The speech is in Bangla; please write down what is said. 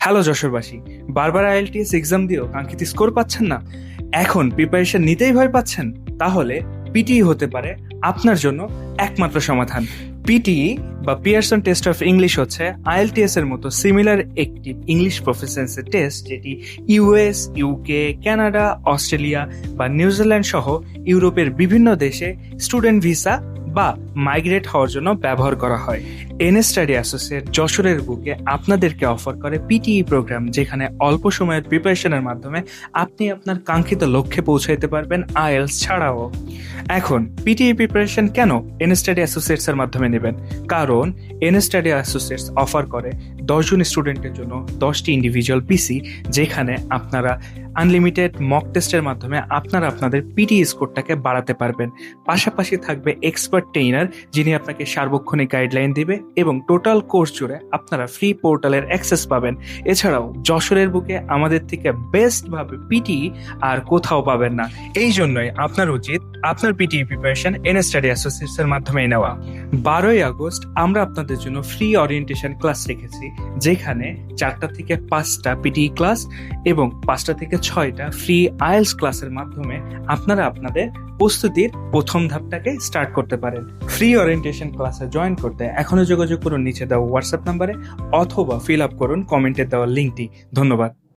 হ্যালো যশোরবাসী, বারবার আইএলটিএস এক্সাম দিয়েও কাঙ্ক্ষিত স্কোর পাচ্ছেন না? এখন প্রিপারেশন নিতেই ভয় পাচ্ছেন? তাহলে পিটিই হতে পারে আপনার জন্য একমাত্র সমাধান। পিটিই বা পিয়ারসন টেস্ট অফ ইংলিশ হচ্ছে আইএলটিএস এর মতো সিমিলার একটি ইংলিশ প্রফিসিয়েন্সি টেস্ট, যেটি ইউএস, ইউকে, কানাডা, অস্ট্রেলিয়া বা নিউজিল্যান্ড সহ ইউরোপের বিভিন্ন দেশে স্টুডেন্ট ভিসা বা মাইগ্রেট হওয়ার জন্য ব্যবহার করা হয়। এনএস স্টাডি অ্যাসোসিয়েট যশোরের বুকে আপনাদেরকে অফার করে পিটিই প্রোগ্রাম, যেখানে অল্প সময়ের প্রিপারেশনের মাধ্যমে আপনি আপনার কাঙ্ক্ষিত লক্ষ্যে পৌঁছাইতে পারবেন আইএলস ছাড়াও। এখন পিটিই প্রিপারেশন কেন এনএস স্টাডি অ্যাসোসিয়েটস এর মাধ্যমে নেবেন? কারণ এনএস স্টাডি অ্যাসোসিয়েটস অফার করে 10 জন স্টুডেন্টের জন্য 10টি ইন্ডিভিজুয়াল পিসি, যেখানে আপনারা আনলিমিটেড মক টেস্টের মাধ্যমে আপনারা আপনাদের পিটিই স্কোরটাকে বাড়াতে পারবেন। পাশাপাশি থাকবে এক্সপার্ট ট্রেইনার, যিনি আপনাকে সার্বক্ষণিক গাইডলাইন দিবে, এবং টোটাল কোর্স জুড়ে আপনারা ফ্রি পোর্টালের অ্যাক্সেস পাবেন। এছাড়াও যশোরের বুকে আমাদের থেকে বেস্ট ভাবে পিটিই আর কোথাও পাবেন না। এই জন্যই আপনার উচিত আপনার PTE preparation NS study associates এর মাধ্যমেই নেওয়া। 12ই আগস্ট আমরা আপনাদের জন্য ফ্রি ওরিয়েন্টেশন ক্লাস রেখেছি, যেখানে 4টা থেকে 5টা পিটিই ক্লাস এবং 5টা থেকে 6টা ফ্রি আইএলস ক্লাসের মাধ্যমে আপনারা আপনাদের প্রস্তুতির প্রথম ধাপটাকে স্টার্ট করতে পারেন। ফ্রি ওরিয়েন্টেশন ক্লাসে জয়েন করতে এখনো যোগাযোগ করুন নিচে দেওয়া হোয়াটসঅ্যাপ নাম্বারে, অথবা ফিল আপ করুন কমেন্টে দেওয়া লিঙ্কটি। ধন্যবাদ।